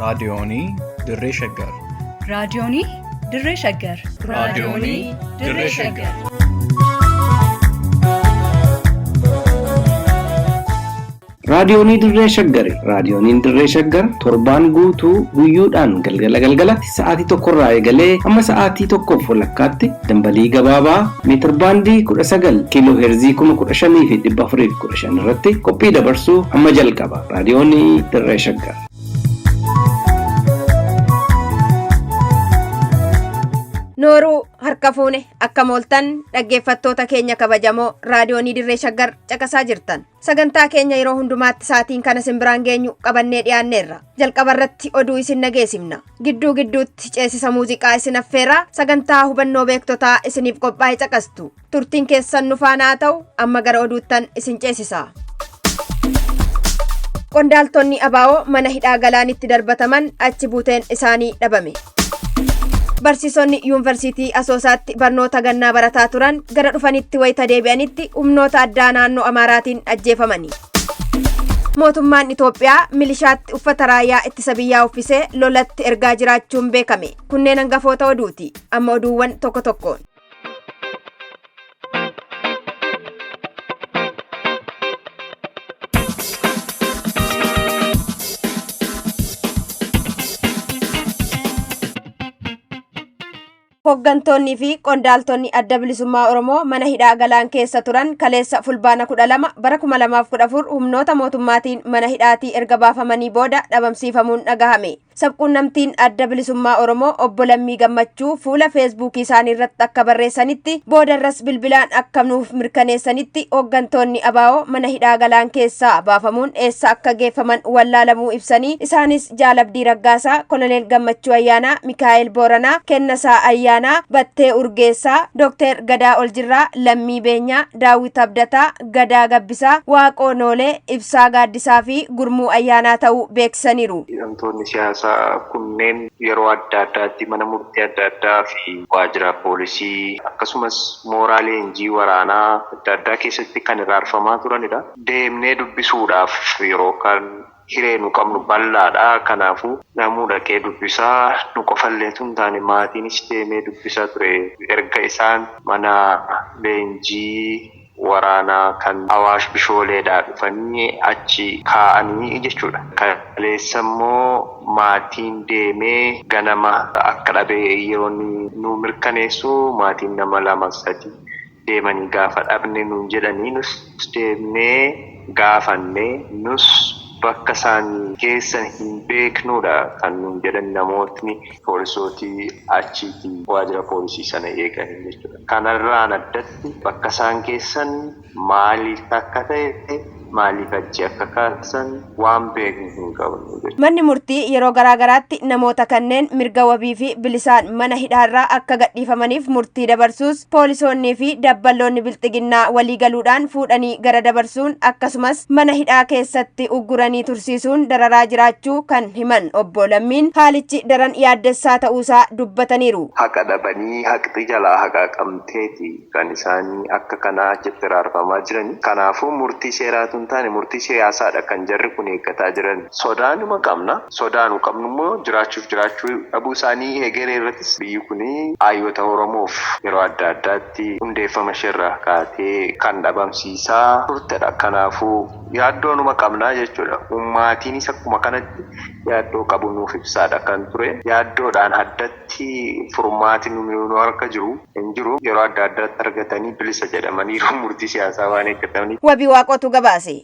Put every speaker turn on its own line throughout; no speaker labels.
raadiyoonii Dirree Shaggar.
raadiyoonii Dirree Shaggar.
raadiyoonii Dirree Shaggar.
Raadiyoonii Dirree Shaggar. Raadiyooniin Dirree Shaggar torbaan guutuu guyyoodhaan galgalatti sa'aatii tokkorraa eegalee amma sa'aatii tokkoof walakkaatti dambalii gabaabaa meetir baandii 19 kiiloo heerzii 15,415 irratti qophii dabarsuu amma jalqaba. Raadiyoonii Dirree Shaggar.
Nooruu harka fuune akka mooltan dhaggeeffattoota keenya kabajamoo raadiyoonii Dirree Shaggar caqasaa jirtan. Sagantaa keenya yeroo hundumaatti sa'aatiin kana simbiraan geenyu qabannee dhiyaanneerra. Jalqaba irratti oduu isin dhageessifna. Gidduu gidduutti ceesisa muuziqaa isin affeeraa sagantaa hubannoo beektotaa isiniif qophaa'e caqastu. Turtiin keessan nu faana haa ta'u amma gara oduuttan isin ceesisa. Qondaaltonni ABO mana hidhaa galaanitti darbataman achi buuteen isaanii dhabame. Barsiisonni yuunivarsiitii Asoosaatti barnoota gannaa barataa turan gara dhufanitti wayita deebi'anitti humnoota addaa naannoo Amaaraatiin ajjeefamani. Mootummaan Itoophiyaa milishaatti uffata raayyaa ittisa biyyaa uffisee lolatti ergaa jiraachuun beekame. Kunneen hangafoota oduuti. Amma oduuwwan tokko tokkoon. Hooggantoonni fi qondaaltonni adda bilisummaa Oromoo mana hidhaa galaan keessa turan kaleessa fulbaana 12 bara 2014 humnoota mootummaatiin mana hidhaatii erga baafamanii booda dhabamsiifamuun dhagahame. Sabquunnamtiin adda bilisummaa Oromoo obbo Lammii Gammachuu fuula feesbuukii isaanii irratti akka barreessanitti boodarras bilbilaan akka nuuf mirkaneessanitti hooggantoonni ABO mana hidhaa galaan keessaa baafamuun eessa akka geeffaman wallaalamuu ibsanii isaanis Jaalabdii Raggaasaa, Koloneel Gammachuu Ayyaanaa, Mikaa'el Booranaa, Kennasaa Ayyaanaa, Battee Urgeessaa, Dr. Gadaa Oljirraa, Lammii Beenyaa, Daawit Abdataa, Gadaa Gabbisaa, Waaqoo Noolee, Ibsaa Gaaddisaa fi Gurmuu Ayyaanaa ta'uu beeksisaniiru.
Kunneen yeroo adda addaatti mana murtii adda addaa fi waajjira poolisii akkasumas mooraa leenjii waraanaa adda addaa keessatti kan iraarfamaa turanidha. Deemnee dubbisuudhaaf yeroo kan hiree nu qabnu bal'aadha. Kanaafuu namuu dhaqee dubbisaa nu qofallee tun taane maatiinis deemee dubbisaa ture. Erga isaan mana leenjii waraanaa kan Awaash Bishooleedhaa dhufanii achi kaa'anii jechuudha. Kaleessa immoo maatiin deemee ganama akka dhabee yeroo nu mirkaneessu maatiin nama 2-3 deemanii gaafa dhabne nuun jedhanii nus deemnee gaafanne nus bakka isaan geessan hin beeknudha kan nuun jedhan namootni poolisootii achiitii waajjira poolisii sana eegan jechuudha. Kanarraan addatti bakka isaan geessan maaliif akka ta'e maaliif achi akka kaasan waan beeknu hin qabnu.
Manni murtii yeroo garaagaraatti namoota kanneen mirga wabii fi bilisaan mana hidhaarraa akka gadhiifamaniif murtii dabarsuus poolisoonnii fi dabballoonni bilxiginnaa walii galuudhaan fuudhanii gara dabarsuun akkasumas mana hidhaa keessatti ugguranii tursiisuun dararaa jiraachuu kan himan obbo Lammiin haalichi daran yaaddessaa ta'uusaa dubbataniiru.
Haqa dhabanii haqxi jalaa haqa qabteeti kan isaanii akka kanaa achitti iraarfamaa jiran. Kanaafuu murtii seeraatu taane murtii siyaasaadha kan jarri kun eeggataa jiran. Sodaanuma qabna. Sodaanu qabnu immoo jiraachuu dhabuu isaanii egeree irrattis biyyi kun hayyoota Oromoof yeroo adda addaatti hundeeffama ishirraa kaatee kan dhabamsiisaa turtedha. Kanaafuu yaaddoonuma qabnaa jechuudha. Uummaatiinis akkuma kanatti yaaddoo qabu nuuf ibsaadha kan ture. Yaaddoodhaan addatti furmaati nu harka jiru hin jiru. Yeroo adda addaatti argatanii bilisa jedhamanii murtii siyaasaa waan eeggataniif.
Wabii Waaqootu gabaase.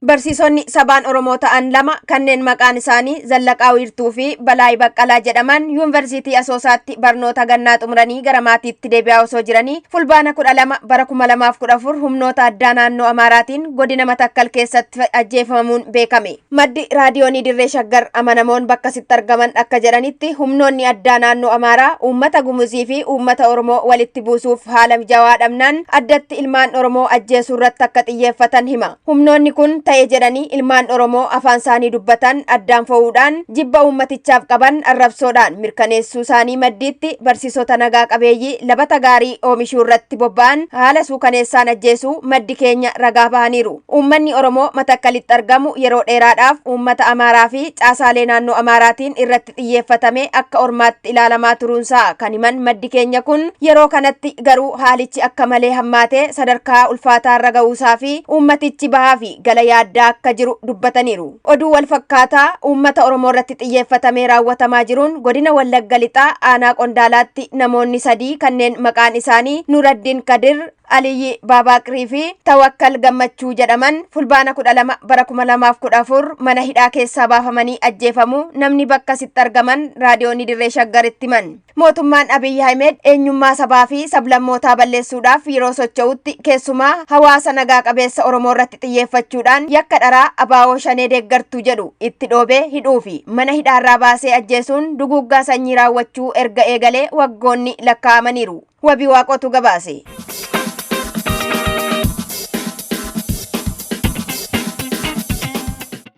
Barsiisonni sabaan Oromoo ta'an 2 kanneen maqaan isaanii Zallaqaa Wiirtuu fi Balaay Baqqalaa jedhaman yuunivarsiitii Asoosaatti barnoota gannaa xumuranii gara maatiitti deebi'aa osoo jiranii fulbaana 12 bara 2014 humnoota addaa naannoo Amaaraatiin godina Matakkal keessatti ajjeefamuun beekame. Maddi raadiyoonii Dirree Shaggar amanamoon bakka sitti argaman akka jedhanitti humnoonni addaa naannoo Amaaraa uummata Gumuzii fi uummata Oromoo walitti buusuuf haala mijaawaa dhabnaan addatti ilmaan Oromoo ajjeesuu irratti akka xiyyeeffatan hima. Humnoonni kun ta'e jedhanii ilmaan Oromoo afaan isaanii dubbatan addaan fo'uudhaan jibba uummatichaaf qaban arrabsoodhaan mirkaneessuu isaanii maddiitti barsiisota nagaa qabeeyyii labata gaarii oomishuu irratti bobba'an haala suukaneessaan ajjeesuu maddi keenya ragaa bahaniiru. Uummanni Oromoo Matakkalitti argamu yeroo dheeraadhaaf uummata Amaaraa fi caasaalee naannoo Amaaraatiin irratti xiyyeeffatame akka ormaatti ilaalamaa turuunsaa kan himan maddi keenya kun yeroo kanatti garuu haalichi akka malee hammaatee sadarkaa ulfaataa irra ga'uusaa fi uummatichi bahaa fi gala yaaddaa akka jiru dubbataniiru. Oduu wal fakkaataa uummata Oromoo irratti xiyyeeffatamee raawwatamaa jiruun godina Wallagga Lixaa aanaa Qondaalaatti namoonni 3 kanneen maqaan isaanii Nuraddiin Kadir, Aliyyi Baabaaqirii fi Tawakkal Gammachuu jedhaman fulbaana 12 bara 2014 mana hidhaa keessaa baafamanii ajjeefamuu namni bakka sitti argaman raadiyoon Dirree Shaggaritti himan. Mootummaan Abiyyi Ahmed eenyummaa sabaa fi sablammootaa balleessuudhaaf yeroo socho'utti keessumaa hawaasa nagaa qabeessa Oromoo irratti xiyyeeffachuudhaan yakka dharaa abaawoo shanee deeggartuu jedhu itti dhoobee hidhuu fi mana hidhaarraa baasee ajjeesuun duguuggaa sanyii raawwachuu erga eegalee waggoonni lakkaa'amaniiru. Wabii Waaqotu gabaase.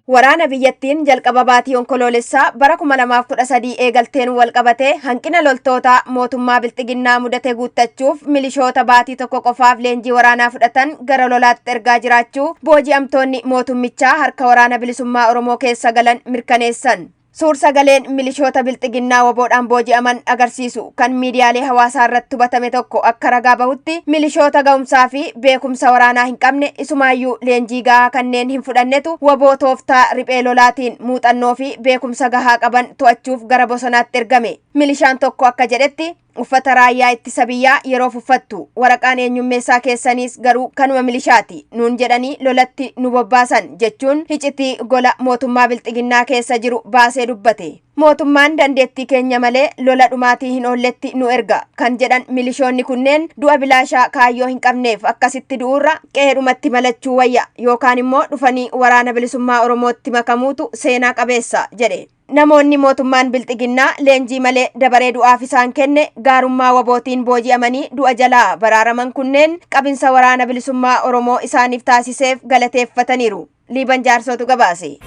Waraana biyyattiin jalqaba baatii onkoloolessaa bara 2013 eegalteen walqabatee hanqina loltoota mootummaa bilxiginnaa mudate guuttachuuf milishoota baatii tokko qofaaf leenjii waraanaa fudhatan gara lolaatti ergaa jiraachuu booji'amtoonni mootummichaa harka waraana bilisummaa Oromoo keessa galan mirkaneessan. Suur-sagaleen milishoota bilxiginnaa woboodhaan booji'aman agarsiisu kan miidiyaalee hawaasaa irratti hubatame tokko akka ragaa bahutti milishoota ga'umsaa fi beekumsa waraanaa hin qabne isumaayyuu leenjii gahaa kanneen hin fudhannetu woboo tooftaa riphee lolaatiin muuxannoo fi beekumsa gahaa qaban to'achuuf gara bosonaatti ergame. Milishaan tokko akka jedhetti uffata raayyaa ittisa biyyaa yeroo uffattu waraqaan eenyummeessaa keessaniis garuu kanuma milishaati nuun jedhanii lolatti nu bobbaasan jechuun hicitii gola mootummaa bilxiginnaa keessa jiru baasee dubbate. Mootummaan dandeettii keenya malee lola dhumaatii hin oolletti nu erga kan jedhan milishoonni kunneen du'a bilaashaa kaayyoo hin qabneef akkasitti du'uurra qe'eedhumatti malachuu wayya yookaan immoo dhufanii waraana bilisummaa Oromootti makamuutu seenaa qabeessa jedhe. Namoonni mootummaan bilxiginnaa leenjii malee dabaree du'aaf isaan kenne gaarummaa wabootiin booji'amanii du'a jalaa baraaraman kunneen qabinsa waraana bilisummaa Oromoo isaaniif taasiseef galateeffataniiru. Liiban Jaarsootu gabaase.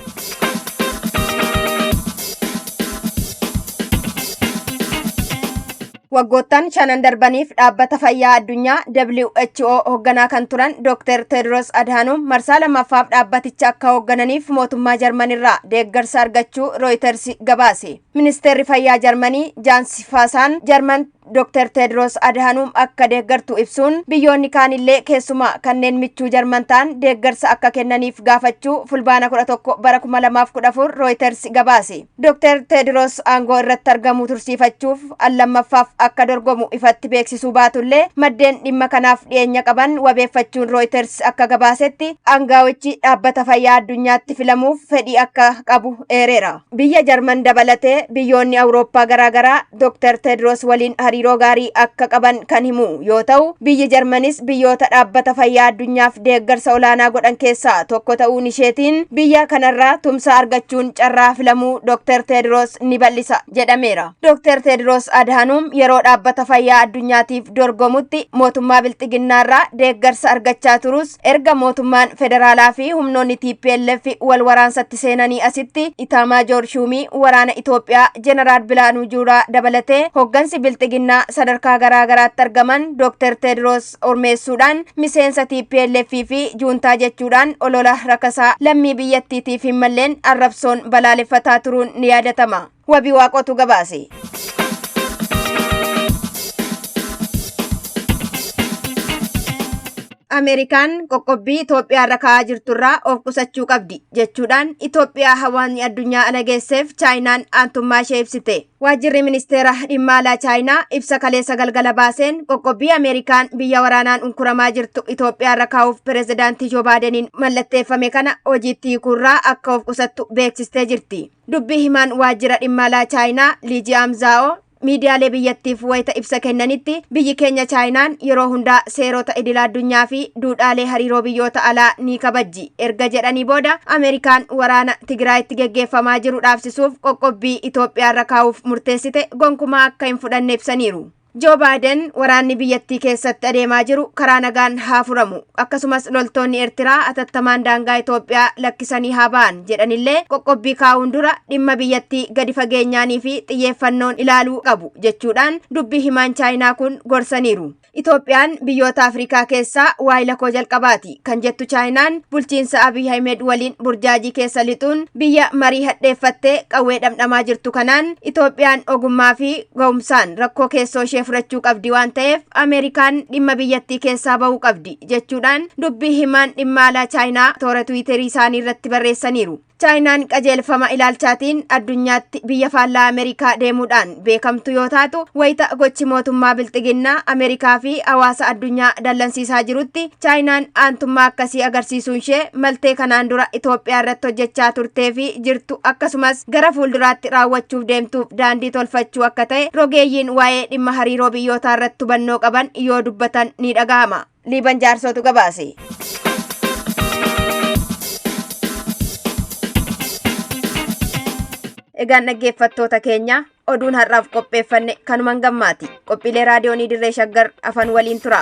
Waggoottan 5 darbaniif dhaabbata fayyaa addunyaa WHO hoogganaa kan turan Dr. Tedros Adhanom marsaa lammaffaaf dhaabbaticha akka hooggananiif mootummaa Jarmanirraa deeggarsa argachuu Reuters gabaase. Ministeerri fayyaa Jarmanii Jaans Faasaan Jarman Dr. Tedros Adhanom akka deeggartu ibsuun biyyoonni kaanillee keessumaa kanneen michuu Jarman ta'an deeggarsa akka kennaniif gaafachuu fulbaana 11 bara 2014 Reuters gabaase. Dr. Tedros aangoo irratti argamuu tursiifachuuf al-lammaffaaf akka dorgomu ifatti beeksisuu baatullee maddeen dhimma kanaaf dhiyeenya qaban wabeeffachuun Reuters akka gabaasetti aangaawichi dhaabbata fayyaa addunyaatti filamuuf fedhii akka qabu eereera. Biyya Jarman dabalatee biyyoonni Awurooppaa garaagaraa Dr. Tedros waliin hariiroo gaarii akka qaban kan himu yoo ta'u biyyi Jarmanis biyyoota dhaabbata fayyaa addunyaaf deeggarsa olaanaa godhan keessaa tokko ta'uun isheetiin biyya kanarraa tumsa argachuun carraa filamuu Dr. Tedros ni bal'isa jedhameera. Dr. Tedros Adhanom yeroo dhaabbata fayyaa addunyaatiif dorgomutti mootummaa bilxiginnaarraa deeggarsa argachaa turus erga mootummaan federaalaa fi humnoonni TPLF wal waraansatti seenanii asitti Itaamaajoor Shuumii waraana Itoophiyaa Jeneraal Bilaanuu Juulaa dabalatee hooggansi bilxiginnaa sadarkaa garaagaraatti argaman Dr. Tedros ormeessuudhaan miseensa TPLF fi juuntaa jechuudhaan olola rakasaa lammii biyyattiitiif hin malleen arrabsoon balaaleffataa turuun ni yaadatama. Wabii Waaqotu gabaase. Ameerikaan qoqqobbii Itoophiyaa irra kaa'aa jirturraa of qusachuu qabdi jechuudhaan Itoophiyaa hawaasni addunyaa ala geesseef Chaayinaan aantummaa ishee ibsite. Waajjirri ministeera dhimma alaa Chaayinaa ibsa kaleessa galgala baaseen qoqqobbii Ameerikaan biyya waraanaan unkuramaa jirtu Itoophiyaa irra kaa'uuf pireezidaantii Joo Baadeniin mallatteeffame kana hojiitti hiikuurraa akka of qusattu beeksistee jirti. Dubbii himaan waajjira dhimma alaa Chaayinaa Liijiyaam Zaa'oo miidiyaalee biyyattiif wayita ibsa kennanitti biyyi keenya Chaayinaan yeroo hundaa seerota idila addunyaa fi duudhaalee hariiroo biyyoota alaa ni kabajji erga jedhanii booda Ameerikaan waraana Tigraayitti geggeeffamaa jiru dhaabsisuuf qoqqobbii Itoophiyaa irra kaa'uuf murteessite gonkumaa akka hin fudhanne ibsaniiru. Joo Baayiden waraanni biyyattii keessatti adeemaa jiru karaa nagaan haa furamu. Akkasumas loltoonni Eertiraa atattamaan daangaa Itoophiyaa lakkisanii haa ba'an jedhanillee qoqqobbii kaa'uun dura dhimma biyyattii gadi fageenyaanii fi xiyyeeffannoon ilaaluu qabu jechuudhaan dubbii himaan Chaayinaa kun gorsaniiru. Itoophiyaan biyyoota Afrikaa keessaa waayila koo jalqabaati kan jettu Chaayinaan bulchiinsa Abiy Ahmed waliin burjaajii keessa lixuun biyya marii hadheeffattee qawwee dhamdhamaa jirtu kanaan Itoophiyaan ogummaa fi ga'umsaan rakkoo keessoo ishee furachuu qabdi waan ta'eef Ameerikaan dhimma biyyattii keessaa bahuu qabdi jechuudhaan dubbii himaan dhimma alaa Chaayinaa toora Tiwiiterii isaanii irratti barreessaniiru. Chaayinaan qajeelfama ilaalchaatiin addunyaatti biyya faallaa Ameerikaa deemuudhaan beekamtu yoo taatu wayita gochi mootummaa bilxiginnaa Ameerikaa fi hawaasa addunyaa dallansiisaa jirutti Chaayinaan aantummaa akkasii agarsiisuun ishee maltee kanaan dura Itoophiyaa irratti hojjechaa turtee fi jirtu akkasumas gara fuulduraatti raawwachuuf deemtuuf daandii tolfachuu akka ta'e rogeeyyiin waa'ee dhimma hariiroo biyyootaa irratti hubannoo qaban yoo dubbatan ni dhaga'ama. Liiban Jaarsootu gabaase. Egaan dhaggeeffattoota keenya oduun har'aaf qopheeffanne kanumaan gammaati. Qophiilee raadiyoonii Dirree Shaggar afaan waliin tura.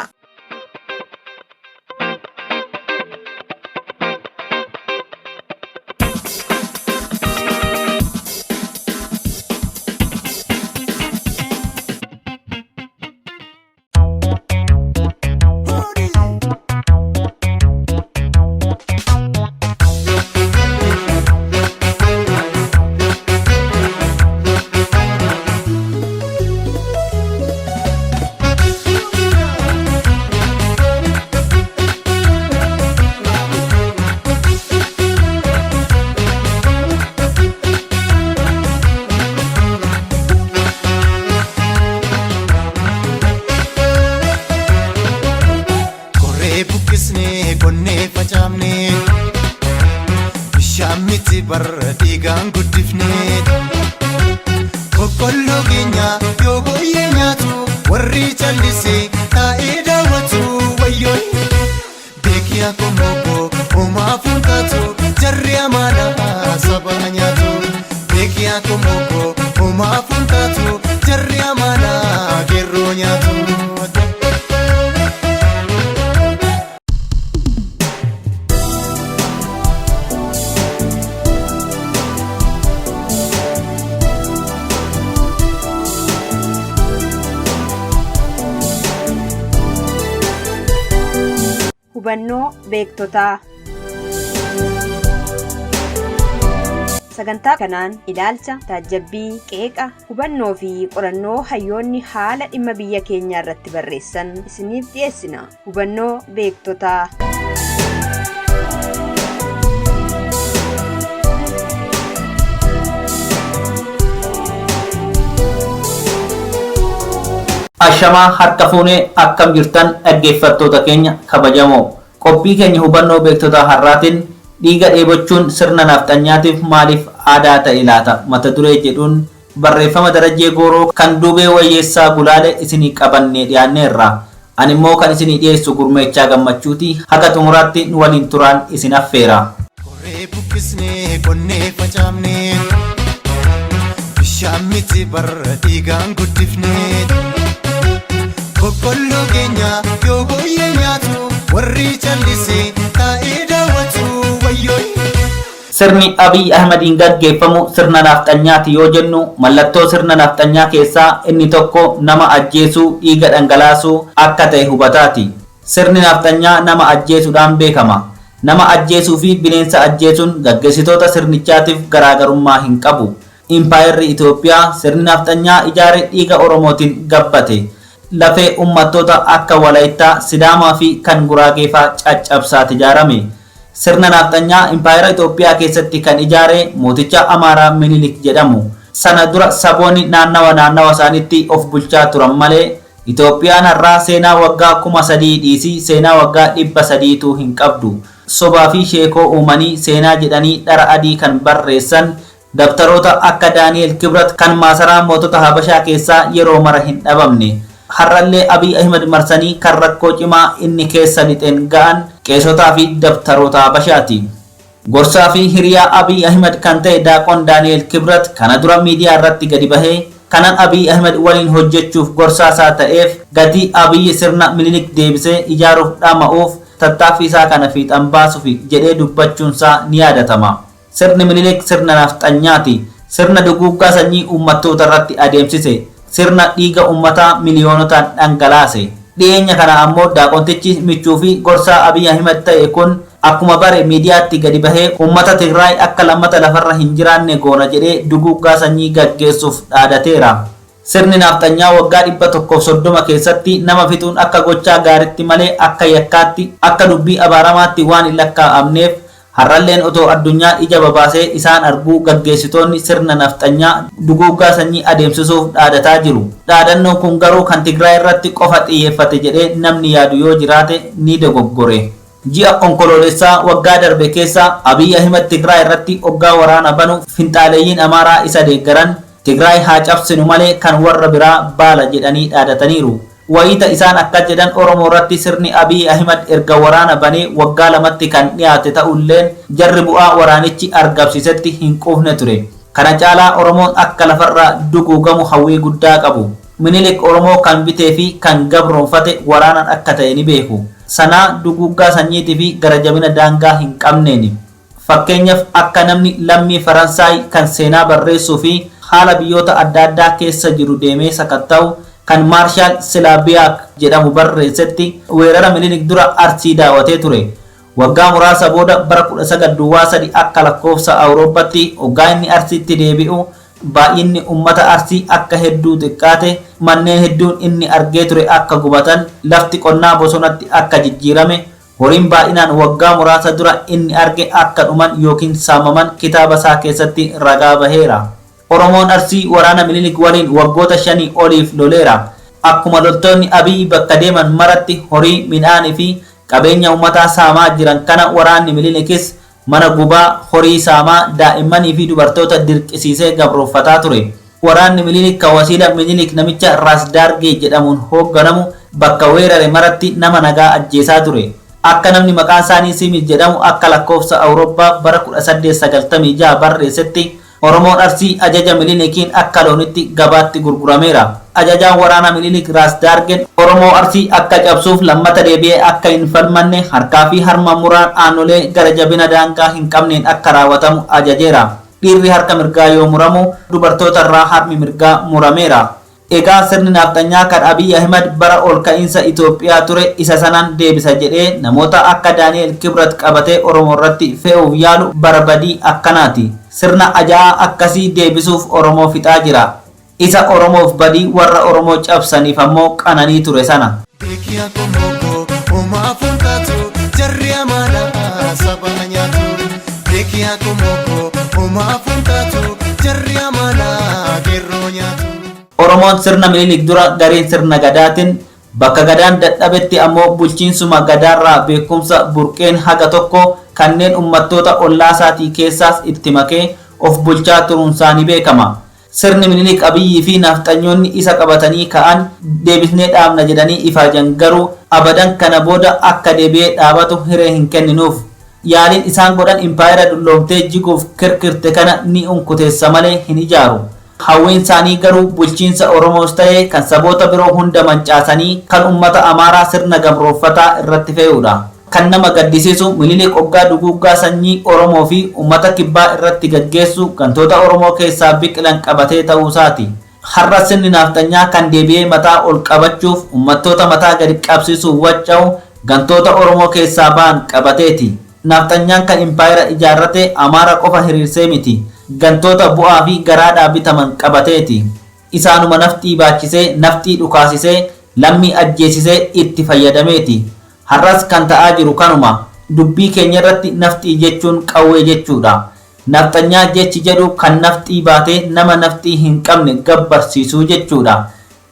Dhiigaan guddifnee boqqolloo keenya yoo booyyee nyaatu warri callisee taa'ee daawwatu wayyoon beekii akkuma homaa fuulkaatu jarri amaanaa saba nyaatu beekii akkuma homaa fuulkaatu jarri amaanaa geerroo nyaatu.
Hubannoo beektotaa. Sagantaa kanaan ilaalcha, taajjabbii, qeeqa, hubannoo fi qorannoo hayyoonni haala dhimma biyya keenyaa irratti barreessan isiniif dhiyeessina. Hubannoo beektotaa.
Ashamaa harka fuunee akkam jirtan dhaggeeffattoota keenya kabajamoo. Qophii keenya hubannoo beektotaa har'aatiin dhiiga dheebochuun sirna nafxanyaatiif maaliif aadaa ta'e laata mata duree jedhuun barreeffama Darajjee Gooroo kan Dubee Wayyeessaa Gulaale isinii qabannee dhiyaanneerra. Ani immoo kan isinii dhiyeessu Gurmeechaa Gammachuuti. Haga xumuraatti nu waliin turaan isin affeera.
Qoree buqqisnee qonnee facaafnee bishaan miti barra dhiigaan guddifnee. Boqqolloo keenya yoo booyyee nyaatu warri callisee taa'ee daawwatu wayyoon.
Sirni Abiy Ahmediin gaggeeffamu sirna nafxanyaati yoo jennu mallattoo sirna nafxanyaa keessaa inni tokko nama ajjeesuu dhiiga dhangalaasuu akka ta'e hubataati. Sirni nafxanyaa nama ajjeesuudhaan beekama. Nama ajjeesuu fi bineensa ajjeesuun gaggeessitoota sirnichaatiif garaagarummaa hin qabu. Impaayerri Itoophiyaa sirni nafxanyaa ijaare dhiiga Oromootiin gabbate. Lafee ummattoota akka Walaayittaa, Sidaamaa fi kan Guraageefaa caccabsaat ijaarame. Sirna nafxanyaa impaayera Itoophiyaa keessatti kan ijaare mooticha Amaaraa Minilik jedhamu. Sana dura saboonni naannawa isaaniitti of bulchaa turan malee Itoophiyaan har'aa seenaa waggaa 3000 dhiisii seenaa waggaa 300tu hin qabdu. Sobaa fi sheekoo uumanii seenaa jedhanii dhara adii kan barreessan dabtaroota akka Daani'el Kibrat kan maasaraa mootota Habashaa keessaa yeroo mara hin dhabamne. Har'allee Abiy Ahmed marsanii kan rakkoo cimaa inni keessa lixeen ga'an qeesotaa fi dabtaroota Habashaati. Gorsaa fi hiriyaa Abiy Ahmed kan ta'e Daaqoon Daani'el Kibrat kana dura miidiyaa irratti gadi bahee kanan Abiy Ahmed waliin hojjechuuf gorsaasaa ta'eef gatii Abiy sirna Minilik deebisee ijaaruuf dhama'uuf tattaaffii isaa kana fiixan baasuuf jedhee dubbachuunsaa ni yaadatama. Sirni Minilik sirna nafxanyaati. Sirna duguuggaa sanyii uummattoota irratti adeemsise. Sirna dhiiga uummataa miliyoonotaan dhangalaase. Dhiyeenya kana ammoo daaqontichi michuu fi gorsaa Abiy Ahmed ta'e kun akkuma bare miidiyaatti gadi bahee uummata Tigraay akka lammata lafarra hin jiraanne goona jedhee duguuggaa sanyii gaggeessuuf dhaadateera. Sirni nafxanyaa waggaa 130 keessatti nama fixuun akka gochaa gaaritti malee akka yakkaatti akka dubbii abaaramaatti waan hin lakkaa'amneef har'alleen otoo addunyaa ija babaasee isaan arguu gaggeessitoonni sirna nafxanyaa duguuggaa sanyii adeemsisuuf dhaadataa jiru. Dhaadannoon kun garuu kan Tigraay irratti qofa xiyyeeffate jedhee namni yaadu yoo jiraate ni dogoggore. Ji'a onkoloolessaa waggaa darbe keessa Abiy Ahmed Tigraay irratti hoggaa waraana banu finxaaleeyyiin Amaaraa isa deeggaran Tigraay haa cabsinu malee kan warra biraa baala jedhanii dhaadataniiru. Wayita isaan akka jedhan Oromoo irratti sirni Abiy Ahmed erga waraana banee waggaa lamatti kan dhiyaate ta'ulleen jarri bu'aa waraanichi argamsiisetti hin quufne ture. Kana caalaa Oromoon akka lafarraa duguugamu hawwii guddaa qabu. Minilik Oromoo kan bitee fi kan gabroonfate waraanan akka ta'e ni beeku. Sanaa duguuggaa sanyiitii fi garajabina daangaa hin qabneeni. Fakkeenyaaf akka namni lammii Faransaay kan seenaa barreessuu fi haala biyyoota adda addaa keessa jiru deemee sakatta'u kan Maarshaal Silaabiyaak jedhamu barreessetti weerara Minilik dura Arsii daawwatee ture. Waggaa muraasa booda bara 1903 akka lakkoofsa Awurooppaatti hoggaa inni Arsiitti deebi'u baay'inni ummata Arsii akka hedduu xiqqaate manneen hedduun inni argee ture akka gubatan lafti qonnaa bosonatti akka jijjiirame horiin baay'inaan waggaa muraasa dura inni arge akka dhuman yookiin saamaman kitaaba isaa keessatti ragaa baheera. Oromoon Arsii waraana Minilik waliin waggoota 5 oliif loleera. Akkuma loltoonni Abiy bakka deeman maratti horii midhaanii fi qabeenya uummataa saamaa jiran kana waraanni Minilikis mana gubaa horii saamaa daa'immanii fi dubartoota dirqisiisee gabrooffataa ture. Waraanni Minilik kan wasiila Minilik namicha Raasdaargee jedhamuun hoogganamu bakka weerare maratti nama nagaa ajjeesaa ture. Akka namni maqaan isaanii Simit jedhamu akka lakkoofsa Awurooppaa bara 1896 barreessetti Oromoon Arsii ajaja Minilikiin akka loonitti gabaatti gurgurameera. Ajajaan waraana Minilik Raasdaargeen Oromoo Arsii akka cabsuuf lammata deebi'ee akka hin falmanne harkaa fi harma muraan aanolee gara jabina daangaa hin qabneen akka raawwatamu ajajeera. Dhiirri harka mirgaa yoo muramu dubartoota irraa harmi mirgaa murameera. Egaa sirni nafxanyaa kan Abiy Ahmed bara ol ka'iinsa Itoophiyaa ture isa sanaan deebisa jedhee namoota akka Daani'el Kibrat qabatee Oromoo irratti fe'uuf yaalu barbadii akkanaati. Sirna ajaa'aa akkasii deebisuuf Oromoo fixaa jira. Isa Oromoof badii warra Oromoo cabsaniif ammoo qananii ture sana.
Beekiyaa komoko uumaa funkaatu jarri amaadhaa saba nyaatu. Beekiyaa komoko uumaa funkaatu jarri amaadhaa geerroo nyaatu.
Oromoon sirna Minilik dura gareen sirna gadaatiin bakka gadaan dadhabetti ammoo bulchiinsuma gadaarraa beekumsa burqeen haga tokko kanneen ummattoota ollaasaatii keessaas itti makee of bulchaa turuunsaa ni beekama. Sirni Minilik Abiyyii fi nafxanyoonni isa qabatanii ka'an deebisnee dhaabna jedhanii ifaajan garuu abadan kana booda akka deebi'ee dhaabatu hiree hin kenninuuf. Yaaliin isaan godhan impaayera dulloomtee jiguuf kirkirte kana ni unkuteessa malee hin ijaaru. Hawwiin isaanii garuu bulchiinsa Oromoos ta'ee kan saboota biroo hunda mancaasanii kan ummata Amaaraa sirna gabrooffataa irratti fe'uudha. Kan nama gaddisiisu Minilik hoggaa duguuggaa sanyii Oromoo fi ummata kibbaa irratti gaggeessu gantoota Oromoo keessaa biqilan qabatee ta'uusaati. Har'a sirni nafxanyaa kan deebi'ee mataa ol qabachuuf ummattoota mataa gadi qabsiisuuf wacca'u gantoota Oromoo keessaa ba'an qabateeti. Nafxanyaan kan impaayera ijaarrate Amaara qofa hiriirsee miti. Gantoota bu'aa fi garaadhaa bitaman qabateeti. Isaanuma naftii baachisee naftii dhukaasisee lammii ajjeesisee itti fayyadameeti. Har'as kan ta'aa jiru kanuma. Dubbii keenya irratti naftii jechuun qawwee jechuudha. Nafxanyaa jechi jedhu kan naftii baatee nama naftii hin qabne gabbarsiisuu jechuudha.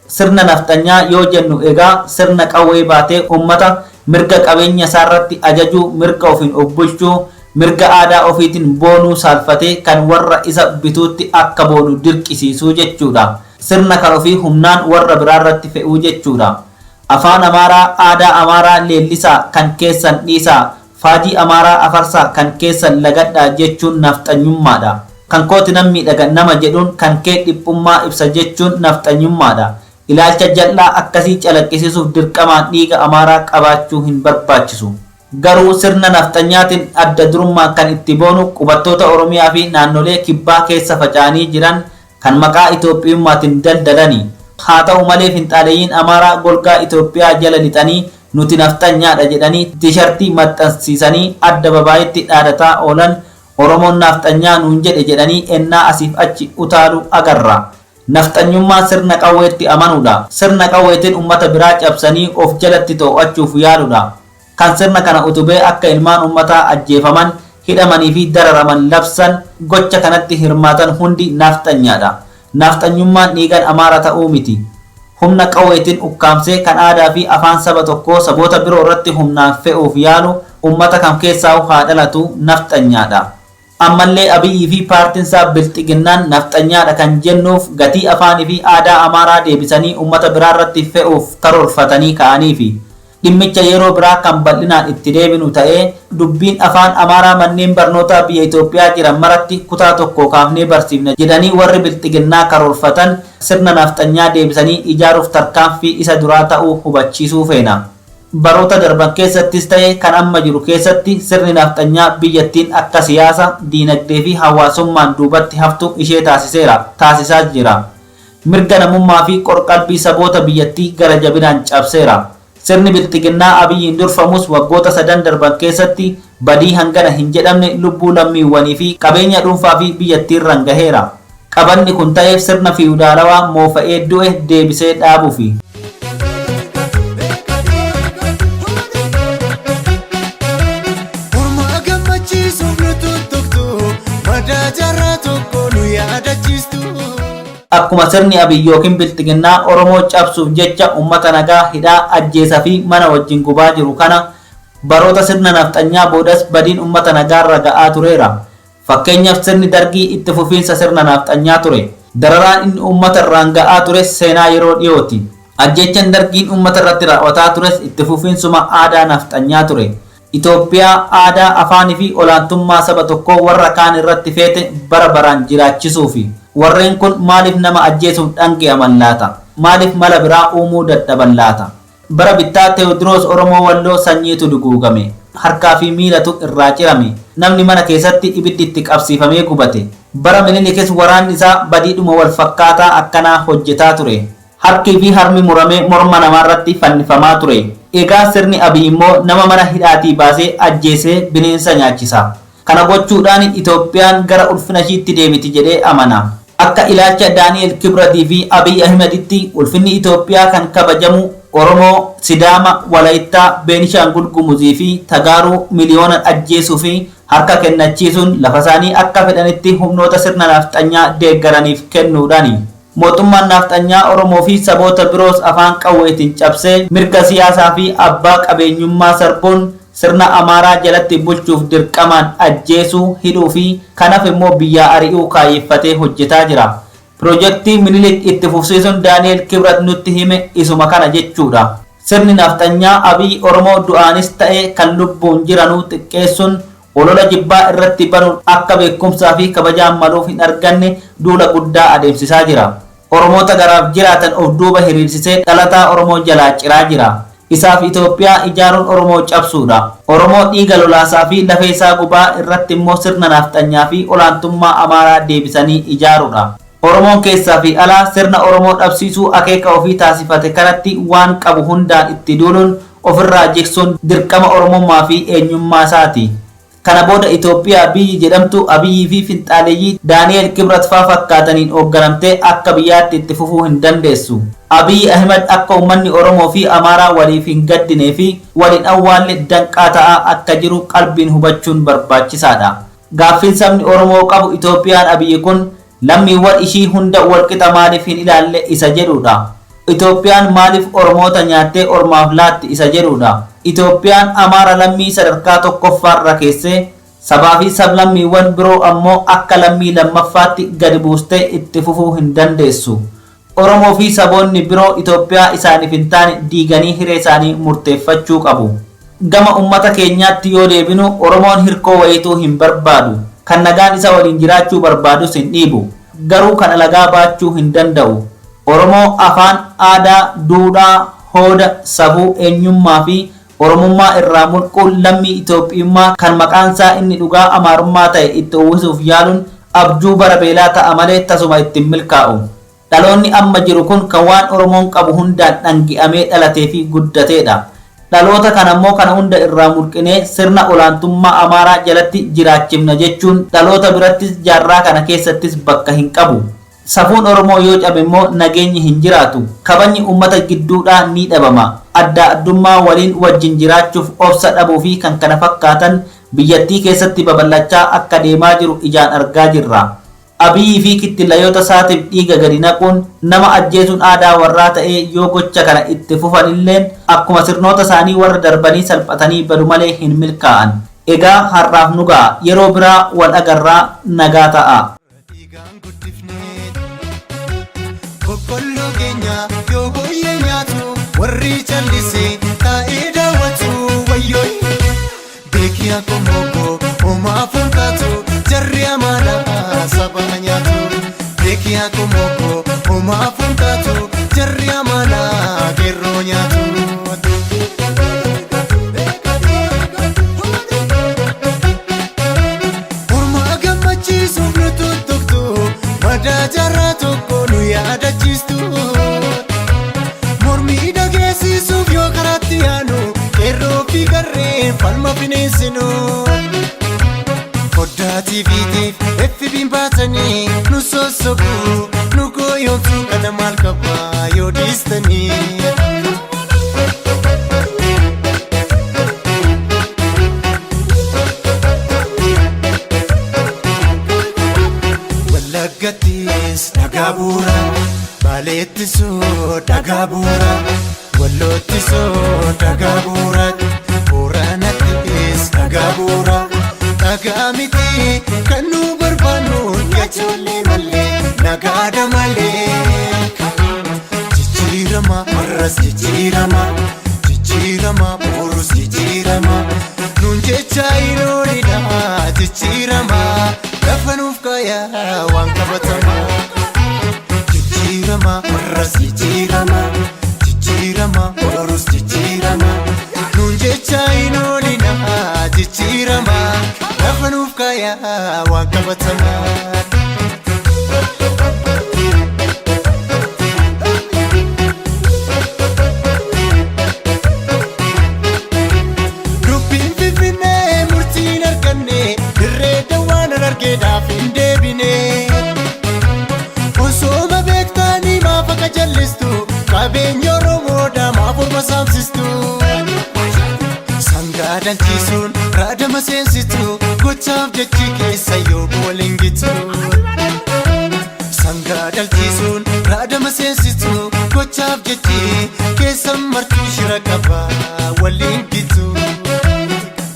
Sirna nafxanyaa yoo jennu egaa sirna qawwee baatee ummata mirga qabeenya isaarratti ajajuu, mirga ofiin of bulchuu, mirga aadaa ofiitiin boonuu saalfatee kan warra isa bituutti akka boonu dirqisiisuu jechuudha. Sirna kan ofii humnaan warra biraarratti fe'uu jechuudha. Afaan Amaaraa, aadaa Amaaraa leellisaa kan keessan dhiisaa, faajii Amaaraa afarsaa kan keessan lagadhaa jechuun nafxanyummaadha. kan kooti nan miidhaga nama jedhuun kan kee dhiphummaa ibsa jechuun nafxanyummaadha. Ilaalcha jal'aa akkasii calaqqisiisuuf dirqamaan dhiiga amaaraa qabaachuu hin barbaachisu. Garuu sirna nafxanyaatiin adda durummaan kan itti boonu qubattoota Oromiyaa fi naannolee kibbaa keessa faca'anii jiran kan maqaa Itoophiyummaatiin daldalanii. Haa ta'u malee finxaaleeyyiin amaaraa golgaa Itoophiyaa jala lixanii nuti nafxanyaadha jedhanii tiishartii maxxansiisanii adda babaayetti dhaadataa oolan Oromoon nafxanyaa nuun jedhe jedhanii ennaa asiif achi utaalu agarra. Nafxanyummaan sirna qawweetti amanuudha. Sirna qawweetiin ummata biraa cabsanii of jalatti to'achuuf yaaluudha. Kan sirna kana utubee akka ilmaan ummataa ajjeefaman, hidhamanii fi dararaman labsan gocha kanatti hirmaatan hundi nafxanyaadha. Nafxanyummaan dhiigan amaara ta'uu miti. Humna qawweetiin ukkaamsee kan aadaa fi afaan saba tokkoo saboota biroo irratti humnaan fe'uuf yaalu ummata kam keessaa haa dhalatu nafxanyaadha. Ammallee Abiyyii fi paartiin isaa Bilxiginnaan nafxanyaadha kan jennuuf gatii afaanii fi aadaa amaaraa deebisanii ummata biraa irratti fe'uuf karoorfatanii ka'aniifi. Dhimmicha yeroo biraa kan bal'inaan itti deebinu ta'ee dubbiin afaan amaaraa manneen barnootaa biyya Itoophiyaa jiran maratti kutaa tokko kaafnee barsiifna jedhanii warri Bilxiginnaa karoorfatan sirna nafxanyaa deebisanii ijaaruuf tarkaanfii isa duraa ta'uu hubachiisuu feena. Baroota darban keessattis ta'ee kan amma jiru keessatti sirni nafxanyaa biyyattiin akka siyaasa, diinagdee fi hawaasummaan duubatti haftu ishee taasisaa jira. Mirga namummaa fi qorqalbii saboota biyyattii gara jabinaan cabseera. Sirni Bilxiginnaa Abiyyiin durfamus waggoota 3 darban keessatti badii hangana hin jedhamne lubbuu lammiiwwanii fi qabeenya dhuunfaa fi biyyattiirraan gaheera. Qabanni kun ta'eef sirna fiiwudaalawaa moofa'ee du'e deebisee dhaabuufi. Akkuma sirni Abiyyi yookiin Bilxiginnaa Oromoo cabsuuf jecha ummata nagaa hidhaa ajjeesaa fi mana wajjin gubaa jiru kana baroota sirna nafxanyaa boodas badiin ummata nagaarra ga'aa tureera. Fakkeenyaaf sirni Dargii itti fufiinsa sirna nafxanyaa ture. Dararaan inni ummata irraan ga'aa ture seenaa yeroo dhiyooti. Ajjechaan Dargiin ummata irratti raawwataa tures itti fufiinsuma aadaa nafxanyaa ture. Itoophiyaa aadaa afaanii fi olaantummaa saba tokkoo warra kaan irratti feete bara baraan jiraachisuufi. Warreen kun maaliif nama ajjeesuuf dhange'aman laata? Maaliif mala biraa uumuu dadhaban laata? Bara bittaa Teewodiroos Oromoo Walloo sanyiitu duguugame. Harkaa fi miilatu irraa cirame. Namni mana keessatti ibiddi itti qabsiifamee gubate. Bara Minilikis waraanni isaa badiidhuma wal fakkaataa akkanaa hojjetaa ture. Harkii fi harmi muramee morma namaarratti fannifamaa ture. Egaa sirni Abiyyi immoo nama mana hidhaatii baasee ajjeesee bineensa nyaachisa. Kana gochuudhaan Itoophiyaan gara ulfina ishiitti deebiti jedhee amana. Akka ilaalcha Daani'el Kibratii fi Abiy Ahmeditti ulfinni Itoophiyaa kan kabajamu Oromoo, Sidaama, Walaayittaa, Beenishaangul Gumuzii fi Tagaaruu miliyoonaan ajjeesuu fi harka kennachiisuun lafa isaanii akka fedhanitti humnoota sirna nafxanyaa deeggaraniif kennuudhaani. Mootummaan nafxanyaa Oromoo fi saboota biroos afaan qawweetiin cabsee mirga siyaasaa fi abbaa qabeenyummaa sarbuun sirna amaaraa jalatti bulchuuf dirqamaan ajjeesuu, hidhuu fi kanaaf immoo biyyaa ari'uu kaayeffatee hojjetaa jira. Piroojeektii Minilik itti fufsiisuun Daani'el Kibrat nutti hime isuma kana jechuudha. Sirni nafxanyaa Abiy Oromoo du'aanis ta'ee kan lubbuun jiranuu xiqqeessuun olola jibbaa irratti banuun akka beekumsaa fi kabajaan maluuf hin arganne duula guddaa adeemsisaa jira. Oromoota garaaf jiraatan of duuba hiriirsisee dhalataa Oromoo jalaa ciraa jira. Isaaf Itoophiyaa ijaaruun Oromoo cabsuudha. Oromoo dhiiga lolaasaa fi lafee isaa gubaa irratti immoo sirna nafxanyaa fi olaantummaa amaaraa deebisanii ijaaruudha. Oromoon keessaa fi alaa sirna Oromoo dhabsiisuu akeeka ofii taasifate kanatti waan qabu hundaan itti duuluun ofirraa jigsuun dirqama Oromummaa fi eenyummaa isaati. Kana booda Itoophiyaa biyyi jedhamtu Abiyyii fi finxaaleeyyii Daani'el Kibrat fa'aa fakkaataniin hoogganamtee akka biyyaatti itti fufuu hin dandeessu. Abiy Ahmed akka uummanni Oromoo fi Amaaraa waliif hin gaddinee fi waliin awwaalle danqaa ta'aa akka jiru qalbiin hubachuun barbaachisaadha. Gaaffiin sabni Oromoo qabu Itoophiyaan Abiyyi kun lammiiwwan ishii hunda walqixa maaliif hin ilaalle isa jedhudha. Itoophiyaan maaliif Oromoota nyaattee ormaaf laatti isa jedhudha. Itoophiyaan Amaara lammii sadarkaa tokkoffaarra keessee sabaa fi sablammiiwwan biroo ammoo akka lammii lammaffaatti gadi buustee itti fufuu hin dandeessu. Oromoo fi saboonni biroo Itoophiyaa isaaniif hin taane diiganii hiree isaanii murteeffachuu qabu. Gama ummata keenyaatti yoo deebinu Oromoon hirkoo wayituu hin barbaadu. kan nagaan isa waliin jiraachuu barbaadus hin dhiibu garuu kan alagaa baachuu hin danda'u. Oromoo afaan, aadaa, duudhaa, hooda, safuu, eenyummaa fi oromummaa irraa mulquun lammii Itoophiyummaa kan maqaansaa inni dhugaa Amaarummaa ta'e itti uwwisuuf yaaluun abjuu bara beelaa ta'a malee tasuma ittiin milkaa'u. Dhaloonni amma jiru kun kan waan Oromoon qabu hundaan dhangi'amee dhalatee fi guddateedha. Dhaloota kanammoo kana hunda irraa mulqinee sirna olaantummaa Amaaraa jalatti jiraachifna jechuun dhaloota birattis jaarraa kana keessattis bakka hin qabu. Safuun Oromoo yoo cabe immoo nageenyi hin jiraatu. Kabajni uummata gidduudhaa ni dhabama. Adda addummaa waliin wajjin jiraachuuf obsa dhabuu fi kan kana fakkaatan biyyattii keessatti babal'achaa akka deemaa jiru ijaan argaa jirra. Abiyyi fi kittilayoota isaatiif dhiiga gadi naquun nama ajjeesuun aadaa warraa ta'ee yoo gocha kana itti fufan illeen akkuma sirnoota isaanii warra darbanii salphatanii badu malee hin milkaa'an. Egaa har'aaf nu ga'a yeroo biraa wal agarraa nagaa ta'a.
Boqqolloo keenya yoo booyyee nyaatu warri callisee taa'ee daawwatu wayyoo beekii akkuma homaa fakkaatu jarri amaalaa saba nyaatu beekii akkuma homaa fakkaatu jarri amaalaa qeerroo nyaatu. Ormaa gammachiisuuf nu tuttuqtu madaa jarraa tokko nu yaadachiistu mormii dhageessisuuf yoo karaatti yaanu qeerroo fi qarreen falma bineensinu foddaa tiiviitiif effibiin baatanii nu sossobu nu gooyomsuu kana maal qabaa yoo dhiistanii. Wallaggattis dhagaa bu'uura Baaleettisoo dhagaa bu'uura Walloottisoo dhagaa bu'uura Booranattis dhagaa bu'uura dhagaa miti kan nu barbaannu yaachoolee malee nagaadha malee jijjiirama har'as jijjiirama boorus jijjiirama nuun jecha iroolidha jijjiirama lafa nuuf kaayaa waan qabatamaa. Jijjiirama har'as jijjiirama boorus jijjiirama nuun jecha inoolina jijjiirama lafa nuuf kaayaa waan qabatamaa. Dubbiin Finfinnee murtiin arganne dirree dawaan argeedhaaf hin deebine. Osooma beektanii maaf akka jallistu qabeenya Oromoodhaa maaf orma saamsistu. Sangaa dhalchisuun raadama seensitu gochaaf jechi keessa yoo booliin gitu. Sangaa dhalchisuun raadama seensitu gochaaf jechi keessa martuu shira qaba waliin gitu.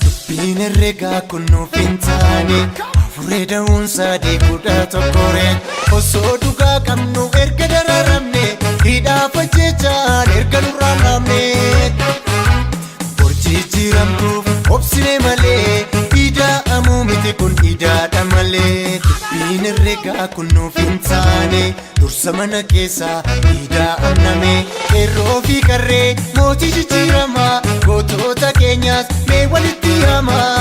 Dubbiin herregaa kun nuuf hin taane afuree da'uun sadii kudha tokkoreen osoo dhugaa qabnu erga dararamne hidhaaf ajjechaan erga nurraa namne jijjiiramtuuf obsine malee ida'amuu miti kun idaadha malee. Dubbiin herregaa kun nuuf hin taane dursa mana keessaa ida'amname qeerroo fi qarree mootii jijjiiramaa gootota keenyaas mee walitti hamaa.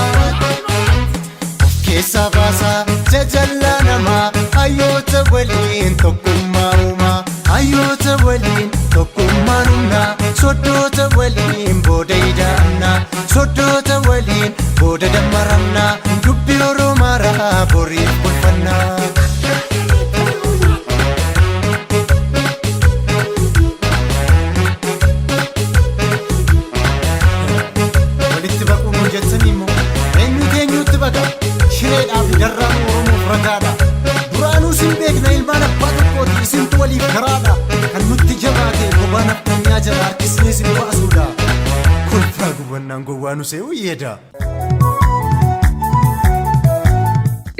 Keessa baasaa jajallaa namaa hayyoota waliin tokkummaa uumaa hayyoota waliin tokkummaan humnaa soddoota waliin booda ida'amnaa soddoota waliin booda dammaramnaa dubbii Oromaaraa boriif bulfannaa. Walitti baquun hojjetanii immoo eenyuutti baqa. Shireedhaaf darraan Oromoof ragaadha. Duraanuu sin beekna ilmaan abbaa tokkooti isintu waliif garaadha. Kan nutti jabaate gobaan aftanyaa jala harkisnee sin baasuudha. Kolfaa gubannaan gowwaa nu se'uu yeeda.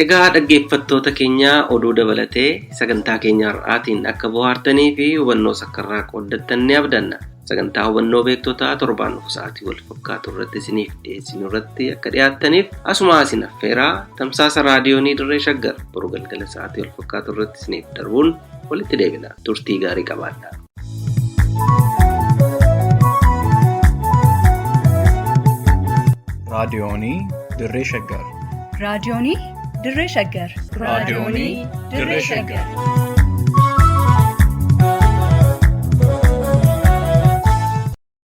Egaa dhaggeeffattoota keenya oduu dabalatee sagantaa keenya har'aatiin akka bohaartanii fi hubannoo sakkarraa qooddattan ni abdanna. sagantaa hubannoo beektotaa torbaan dhufu sa'aatii wal fakkaatu irratti isiniif dhiyeessinu irratti akka dhiyaattaniif asuma isin affeeraa tamsaasa raadiyoonii dirree shaggar boru galgala sa'aatii wal fakkaatu irratti isiniif darbuun walitti deebina. Turtii gaarii qabaadhaa.
raadiyoonii dirree shaggar.
raadiyoonii dirree shaggar.
raadiyoonii dirree shaggar.